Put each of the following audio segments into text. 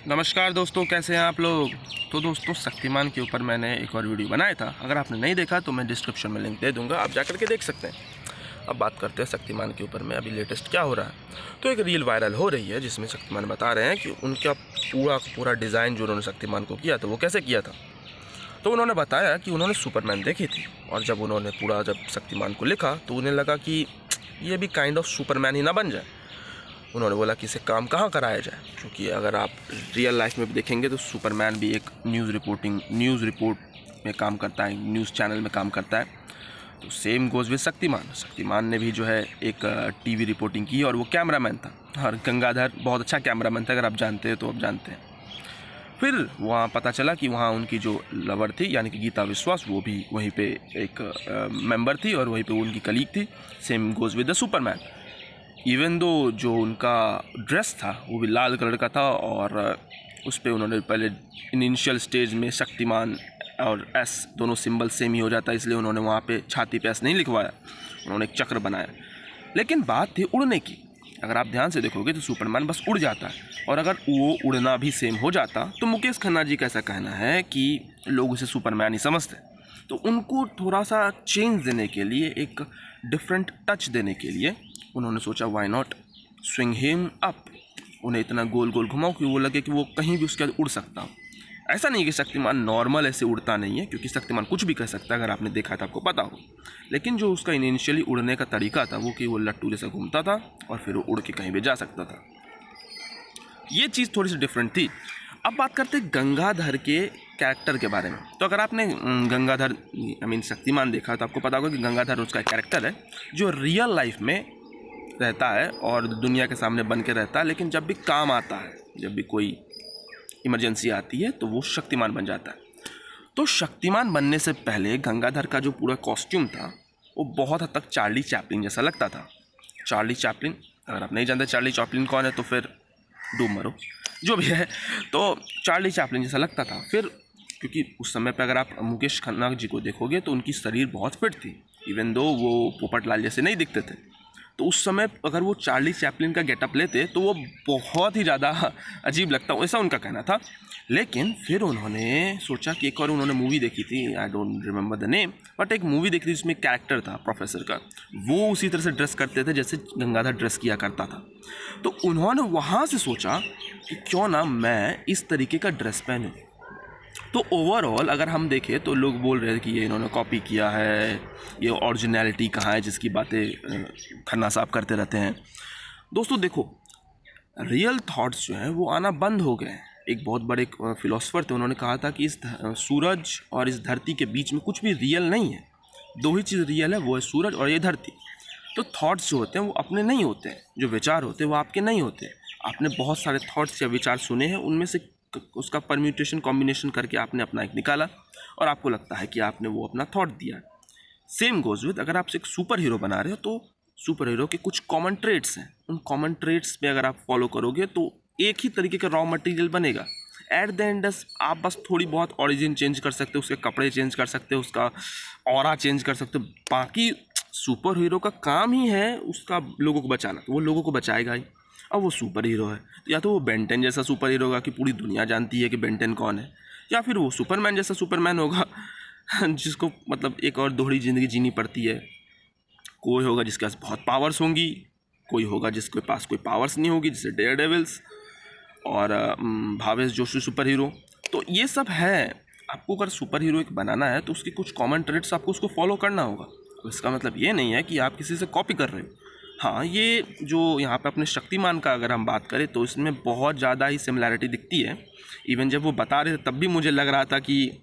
नमस्कार दोस्तों, कैसे हैं आप लोग। तो दोस्तों, शक्तिमान के ऊपर मैंने एक और वीडियो बनाया था। अगर आपने नहीं देखा तो मैं डिस्क्रिप्शन में लिंक दे दूंगा, आप जाकर के देख सकते हैं। अब बात करते हैं शक्तिमान के ऊपर में अभी लेटेस्ट क्या हो रहा है। तो एक रील वायरल हो रही है जिसमें शक्तिमान बता रहे हैं कि उनका पूरा डिज़ाइन जो उन्होंने शक्तिमान को किया था वो कैसे किया था। तो उन्होंने बताया कि उन्होंने सुपरमैन देखी थी और जब उन्होंने जब शक्तिमान को लिखा तो उन्हें लगा कि ये भी काइंड ऑफ सुपरमैन ही ना बन जाए। उन्होंने बोला कि इसे काम कहाँ कराया जाए, क्योंकि अगर आप रियल लाइफ में भी देखेंगे तो सुपरमैन भी एक न्यूज़ रिपोर्ट में काम करता है, न्यूज़ चैनल में काम करता है। तो सेम गोज़ विद शक्तिमान ने भी जो है एक टीवी रिपोर्टिंग की और वो कैमरामैन था। और गंगाधर बहुत अच्छा कैमरामैन था, अगर आप जानते हैं तो आप जानते हैं। फिर वहाँ पता चला कि वहाँ उनकी जो लवर थी यानी कि गीता विश्वास, वो भी वहीं पे एक मेंबर थी और वहीं पे उनकी कलीग थी। Same goes with the Superman. Even though जो उनका ड्रेस था वो भी लाल कलर का था और उस पर उन्होंने पहले इनिशियल स्टेज में शक्तिमान और एस दोनों सिंबल सेम ही हो जाता है, इसलिए उन्होंने वहाँ पे छाती पे एस नहीं लिखवाया, उन्होंने एक चक्र बनाया। लेकिन बात थी उड़ने की। अगर आप ध्यान से देखोगे तो सुपरमैन बस उड़ जाता है, और अगर वो उड़ना भी सेम हो जाता तो मुकेश खन्ना जी का ऐसा कहना है कि लोग उसे सुपरमैन ही समझते। तो उनको थोड़ा सा चेंज देने के लिए, एक डिफरेंट टच देने के लिए उन्होंने सोचा why not swing him up. उन्हें इतना गोल गोल घुमाओ कि वो लगे कि वो कहीं भी उसके बाद उड़ सकता हो। ऐसा नहीं कि शक्तिमान नॉर्मल ऐसे उड़ता नहीं है, क्योंकि शक्तिमान कुछ भी कर सकता है, अगर आपने देखा था आपको पता हो। लेकिन जो उसका इनिशियली उड़ने का तरीका था वो कि वो लट्टू जैसा घूमता था और फिर वो उड़ के कहीं भी जा सकता था। ये चीज़ थोड़ी सी डिफरेंट थी। अब बात करते हैं गंगाधर के कैरेक्टर के बारे में। तो अगर आपने गंगाधर शक्तिमान देखा तो आपको पता होगा कि गंगाधर उसका कैरेक्टर है जो रियल लाइफ में रहता है और दुनिया के सामने बन के रहता है, लेकिन जब भी काम आता है, जब भी कोई इमरजेंसी आती है तो वो शक्तिमान बन जाता है। तो शक्तिमान बनने से पहले गंगाधर का जो पूरा कॉस्ट्यूम था वो बहुत हद तक चार्ली चैपलिन जैसा लगता था। चार्ली चैपलिन, अगर आप नहीं जानते चार्ली चैपलिन कौन है तो फिर डूब मरो, जो भी है। तो चार्ली चैपलिन जैसा लगता था। फिर क्योंकि उस समय पे अगर आप मुकेश खन्ना जी को देखोगे तो उनकी शरीर बहुत फिट थी, इवन दो वो पोपटलाल जैसे नहीं दिखते थे। तो उस समय अगर वो चार्ली चैपलिन का गेटअप लेते तो वो बहुत ही ज़्यादा अजीब लगता, ऐसा उनका कहना था। लेकिन फिर उन्होंने सोचा कि एक और उन्होंने मूवी देखी थी, I don't remember the name, but एक मूवी देखी थी जिसमें एक कैरेक्टर था प्रोफेसर का, वो उसी तरह से ड्रेस करते थे जैसे गंगाधर ड्रेस किया करता था। तो उन्होंने वहाँ से सोचा कि क्यों ना मैं इस तरीके का ड्रेस पहनूं। तो ओवरऑल अगर हम देखें तो लोग बोल रहे हैं कि ये इन्होंने कॉपी किया है, ये ओरिजिनलिटी कहाँ है जिसकी बातें खन्ना साहब करते रहते हैं। दोस्तों देखो, रियल थॉट्स जो हैं वो आना बंद हो गए हैं। एक बहुत बड़े फिलोसफर थे, उन्होंने कहा था कि इस सूरज और इस धरती के बीच में कुछ भी रियल नहीं है, दो ही चीज़ रियल है, वो है सूरज और ये धरती। तो थॉट्स जो होते हैं वो अपने नहीं होते हैं, जो विचार होते हैं वो आपके नहीं होते। आपने बहुत सारे थॉट्स या विचार सुने हैं, उनमें से उसका परम्यूटेशन कॉम्बिनेशन करके आपने अपना एक निकाला और आपको लगता है कि आपने वो अपना थॉट दिया। सेम गोज विद, अगर आप एक सुपर हीरो बना रहे हो तो सुपर हीरो के कुछ कॉमन ट्रेट्स हैं, उन कॉमन ट्रेट्स पे अगर आप फॉलो करोगे तो एक ही तरीके का रॉ मटेरियल बनेगा। एट द एंड आप बस थोड़ी बहुत ऑरिजिन चेंज कर सकते हो, उसके कपड़े चेंज कर सकते हो, उसका ऑरा चेंज कर सकते हो। बाकी सुपर हीरो का काम ही है उसका लोगों को बचाना, तो वो लोगों को बचाएगा ही। अब वो सुपर हीरो है तो या तो वो बेंटेन जैसा सुपर हीरो होगा कि पूरी दुनिया जानती है कि बेंटेन कौन है, या फिर वो सुपरमैन जैसा सुपरमैन होगा जिसको मतलब एक और दोहरी ज़िंदगी जीनी पड़ती है। कोई होगा जिसके पास बहुत पावर्स होंगी, कोई होगा जिसके पास कोई पावर्स नहीं होगी, जैसे डेयर डेविल्स और भावेश जोशी सुपर हीरो। तो ये सब है। आपको अगर सुपर हीरो एक बनाना है तो उसकी कुछ कॉमन ट्रेट्स आपको उसको फॉलो करना होगा। तो इसका मतलब ये नहीं है कि आप किसी से कॉपी कर रहे हो। हाँ, ये जो यहाँ पे अपने शक्तिमान का अगर हम बात करें तो इसमें बहुत ज़्यादा ही सिमिलैरिटी दिखती है। इवन जब वो बता रहे थे तब भी मुझे लग रहा था कि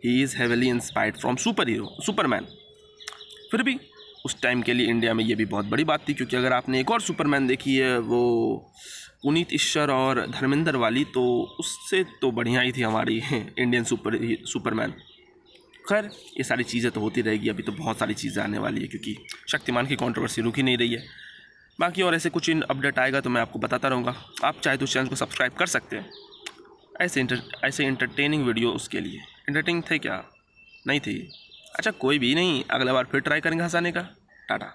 he is heavily inspired from Superman. फिर भी उस टाइम के लिए इंडिया में ये भी बहुत बड़ी बात थी, क्योंकि अगर आपने एक और सुपरमैन देखी है वो पुनीत इश्शर और धर्मेंद्र वाली, तो उससे तो बढ़िया ही थी हमारी इंडियन सुपरमैन। खैर, ये सारी चीज़ें तो होती रहेगी, अभी तो बहुत सारी चीज़ें आने वाली है क्योंकि शक्तिमान की कंट्रोवर्सी रुक ही नहीं रही है। बाकी और ऐसे कुछ अपडेट आएगा तो मैं आपको बताता रहूँगा। आप चाहे तो चैनल को सब्सक्राइब कर सकते हैं। ऐसे इंटरटेनिंग वीडियो उसके लिए इंटरटेनिंग थे क्या, नहीं थी। अच्छा कोई भी नहीं, अगला बार फिर ट्राई करेंगे हंसाने का। टाटा।